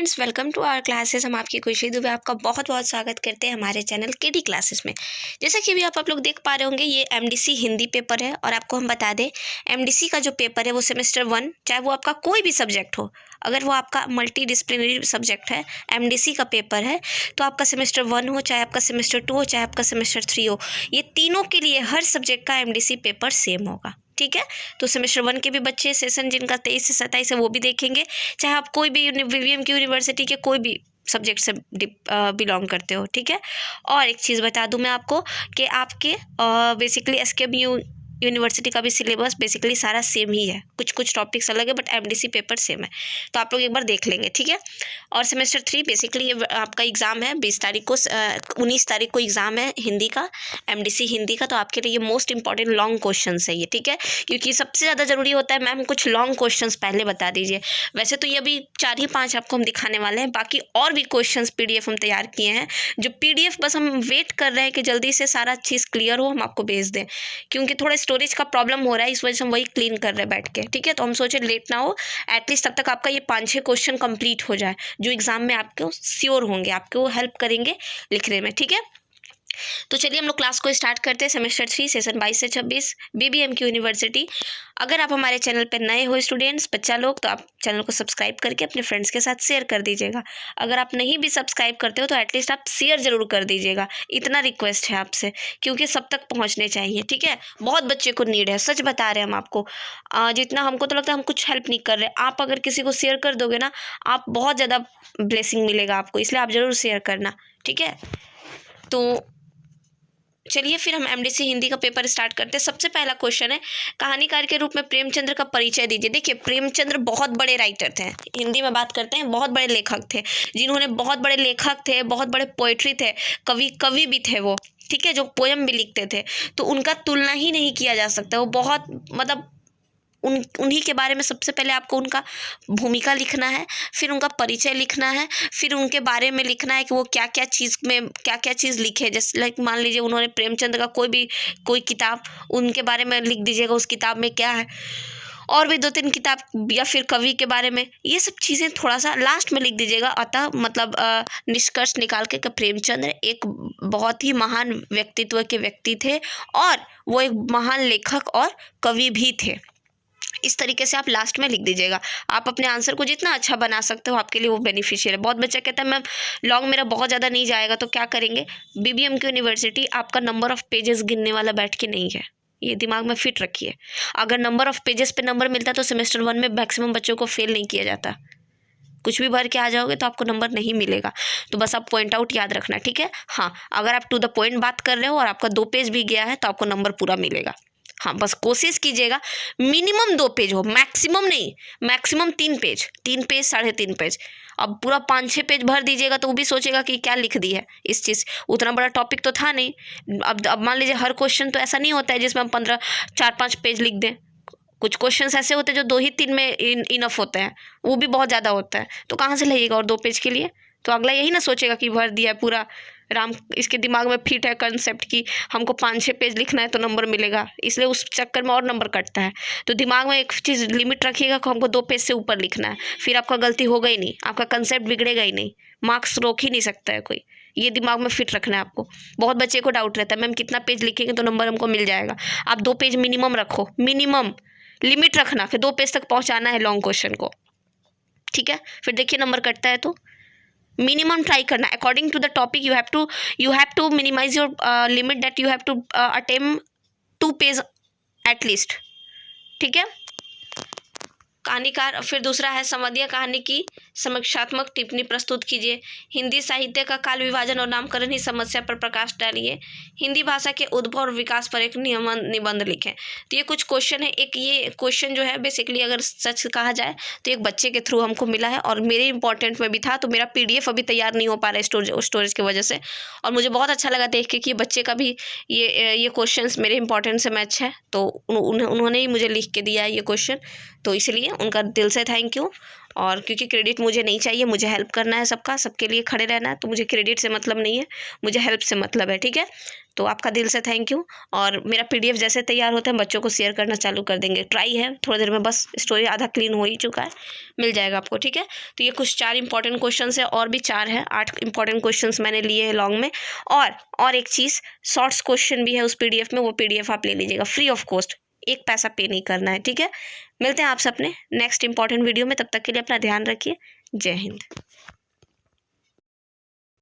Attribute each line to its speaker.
Speaker 1: Students, welcome to our classes. हम आपकी खुशी दुबे आपका बहुत बहुत स्वागत करते हैं हमारे चैनल केडी क्लासेस में। जैसा कि अभी आप लोग देख पा रहे होंगे, ये एमडीसी हिंदी पेपर है। और आपको हम बता दें, एमडीसी का जो पेपर है वो सेमेस्टर 1, चाहे वो आपका कोई भी सब्जेक्ट हो, अगर वो आपका मल्टी डिसिप्लिनरी सब्जेक्ट है, एमडीसी का पेपर है, तो आपका सेमेस्टर 1 हो, चाहे आपका सेमेस्टर 2 हो, चाहे आपका सेमेस्टर 3 हो, ये तीनों के लिए हर सब्जेक्ट का एमडीसी पेपर सेम होगा। ठीक है, तो सेमेस्टर 1 के भी बच्चे सेशन जिनका 23 से 27 है वो भी देखेंगे, चाहे आप कोई भी वीवीएम की यूनिवर्सिटी के कोई भी सब्जेक्ट से बिलोंग करते हो। ठीक है, और एक चीज़ बता दूं मैं आपको कि आपके बेसिकली एसकेएम यूनिवर्सिटी का भी सिलेबस बेसिकली सारा सेम ही है, कुछ कुछ टॉपिक्स अलग है, बट एमडीसी पेपर सेम है, तो आप लोग एक बार देख लेंगे। ठीक है, और सेमेस्टर 3 बेसिकली ये आपका एग्ज़ाम है 20 तारीख को, 19 तारीख को एग्ज़ाम है हिंदी का, एमडीसी हिंदी का। तो आपके लिए ये मोस्ट इंपॉर्टेंट लॉन्ग क्वेश्चन है ये। ठीक है, क्योंकि सबसे ज़्यादा ज़रूरी होता है मैम कुछ लॉन्ग क्वेश्चन पहले बता दीजिए। वैसे तो ये अभी 4 ही 5 आपको हम दिखाने वाले हैं, बाकी और भी क्वेश्चन पीडीएफ हम तैयार किए हैं, जो पीडीएफ बस हम वेट कर रहे हैं कि जल्दी से सारा चीज़ क्लियर हो, हम आपको भेज दें, क्योंकि थोड़ा स्टोरेज का प्रॉब्लम हो रहा है, इस वजह से हम वही क्लीन कर रहे हैं बैठ के। ठीक है, तो हम सोचे लेट ना हो, एटलीस्ट तब तक आपका ये 5-6 क्वेश्चन कंप्लीट हो जाए, जो एग्जाम में आपको श्योर होंगे, आपको हेल्प करेंगे लिखने में। ठीक है, तो चलिए हम लोग क्लास को स्टार्ट करते हैं। सेमेस्टर 3 सेशन 22 से 26 बीबीएम की यूनिवर्सिटी। अगर आप हमारे चैनल पर नए हो स्टूडेंट्स, बच्चा लोग, तो आप चैनल को सब्सक्राइब करके अपने फ्रेंड्स के साथ शेयर कर दीजिएगा। अगर आप नहीं भी सब्सक्राइब करते हो तो एटलीस्ट आप शेयर जरूर कर दीजिएगा, इतना रिक्वेस्ट है आपसे, क्योंकि सब तक पहुँचने चाहिए। ठीक है, बहुत बच्चे को नीड है, सच बता रहे हैं हम आपको। जितना हमको तो लगता है हम कुछ हेल्प नहीं कर रहे, आप अगर किसी को शेयर कर दोगे ना, आप बहुत ज़्यादा ब्लेसिंग मिलेगा आपको, इसलिए आप ज़रूर शेयर करना। ठीक है, तो चलिए फिर हम एमडीसी हिंदी का पेपर स्टार्ट करते हैं। सबसे पहला क्वेश्चन है, कहानीकार के रूप में प्रेमचंद्र का परिचय दीजिए। देखिए, प्रेमचंद्र बहुत बड़े राइटर थे, हिंदी में बात करते हैं, बहुत बड़े लेखक थे, जिन्होंने बहुत बड़े लेखक थे, बहुत बड़े पोएट्री थे, कवि भी थे वो। ठीक है, जो पोयम भी लिखते थे, तो उनका तुलना ही नहीं किया जा सकता। वो बहुत मतलब उन्हीं के बारे में सबसे पहले आपको उनका भूमिका लिखना है, फिर उनका परिचय लिखना है, फिर उनके बारे में लिखना है कि वो क्या क्या चीज़ में क्या क्या चीज़ लिखे। जैसे लाइक मान लीजिए उन्होंने प्रेमचंद का कोई किताब, उनके बारे में लिख दीजिएगा, उस किताब में क्या है, और भी 2-3 किताब या फिर कवि के बारे में, ये सब चीज़ें थोड़ा सा लास्ट में लिख दीजिएगा। अतः मतलब निष्कर्ष निकाल के प्रेमचंद्र एक बहुत ही महान व्यक्तित्व के व्यक्ति थे, और वो एक महान लेखक और कवि भी थे। इस तरीके से आप लास्ट में लिख दीजिएगा। आप अपने आंसर को जितना अच्छा बना सकते हो, आपके लिए वो बेनिफिशियल है। बहुत बच्चा कहता है मैम लॉन्ग मेरा बहुत ज़्यादा नहीं जाएगा, तो क्या करेंगे, बीबीएम की यूनिवर्सिटी आपका नंबर ऑफ़ पेजेस गिनने वाला बैठ के नहीं है, ये दिमाग में फिट रखिए। अगर नंबर ऑफ़ पेजेस पे नंबर मिलता तो सेमेस्टर 1 में मैक्सिमम बच्चों को फेल नहीं किया जाता। कुछ भी भर के आ जाओगे तो आपको नंबर नहीं मिलेगा, तो बस आप पॉइंट आउट याद रखना। ठीक है, हाँ, अगर आप टू द पॉइंट बात कर रहे हो और आपका 2 पेज भी गया है तो आपको नंबर पूरा मिलेगा। हाँ, बस कोशिश कीजिएगा मिनिमम 2 पेज हो, मैक्सिमम नहीं, मैक्सिमम 3 पेज, 3 पेज 3.5 पेज। अब पूरा 5-6 पेज भर दीजिएगा तो वो भी सोचेगा कि क्या लिख दी है इस चीज़, उतना बड़ा टॉपिक तो था नहीं। अब मान लीजिए हर क्वेश्चन तो ऐसा नहीं होता है जिसमें हम 4-5 पेज लिख दें। कुछ क्वेश्चन ऐसे होते हैं जो 2 ही 3 में इनफ होते हैं, वो भी बहुत ज़्यादा होता है, तो कहाँ से लाइएगा और 2 पेज के लिए। तो अगला यही ना सोचेगा कि भर दिया है पूरा, इसके दिमाग में फिट है कंसेप्ट कि हमको 5-6 पेज लिखना है तो नंबर मिलेगा, इसलिए उस चक्कर में और नंबर कटता है। तो दिमाग में एक चीज़ लिमिट रखिएगा कि हमको 2 पेज से ऊपर लिखना है, फिर आपका गलती होगा ही नहीं, आपका कंसेप्ट बिगड़ेगा ही नहीं, मार्क्स रोक ही नहीं सकता है कोई। ये दिमाग में फिट रखना है आपको। बहुत बच्चे को डाउट रहता है मैम कितना पेज लिखेंगे तो नंबर हमको मिल जाएगा। आप 2 पेज मिनिमम रखो, मिनिमम लिमिट रखना कि 2 पेज तक पहुँचाना है लॉन्ग क्वेश्चन को। ठीक है, फिर देखिए नंबर कटता है तो मिनिमम ट्राई करना according to the topic. You have to minimise your limit that you have to attempt 2 page at least. ठीक है, कहानीकार, फिर दूसरा है संवादीय कहानी की समीक्षात्मक टिप्पणी प्रस्तुत कीजिए। हिंदी साहित्य का काल विभाजन और नामकरण ही समस्या पर प्रकाश डालिए। हिंदी भाषा के उद्भव और विकास पर एक निबंध लिखें। तो ये कुछ क्वेश्चन है। एक ये क्वेश्चन जो है बेसिकली अगर सच कहा जाए तो एक बच्चे के थ्रू हमको मिला है, और मेरे इंपॉर्टेंट में भी था, तो मेरा पीडीएफ अभी तैयार नहीं हो पा रहा है स्टोरेज की वजह से, और मुझे बहुत अच्छा लगा देख के कि बच्चे का भी ये क्वेश्चन मेरे इंपॉर्टेंट से मैच है, तो उन्होंने ही मुझे लिख के दिया है ये क्वेश्चन, तो इसलिए उनका दिल से थैंक यू। और क्योंकि क्रेडिट मुझे नहीं चाहिए, मुझे हेल्प करना है सबका, सबके लिए खड़े रहना है, तो मुझे क्रेडिट से मतलब नहीं है, मुझे हेल्प से मतलब है, ठीक है। तो आपका दिल से थैंक यू। और मेरा PDF जैसे तैयार होता है बच्चों को शेयर करना चालू कर देंगे, ट्राई है थोड़ी देर में, बस स्टोरी आधा क्लीन हो ही चुका है, मिल जाएगा आपको, ठीक है। तो ये कुछ 4 इंपॉर्टेंट क्वेश्चन है, और भी 4 है, 8 इंपॉर्टेंट क्वेश्चन मैंने लिए हैं लॉन्ग में। और एक चीज़, शॉर्ट्स क्वेश्चन भी है उस PDF में, वो PDF आप ले लीजिएगा फ्री ऑफ कॉस्ट, एक पैसा पे नहीं करना है, ठीक है। मिलते हैं आपसे अपने नेक्स्ट इंपॉर्टेंट वीडियो में, तब तक के लिए अपना ध्यान रखिए। जय हिंद।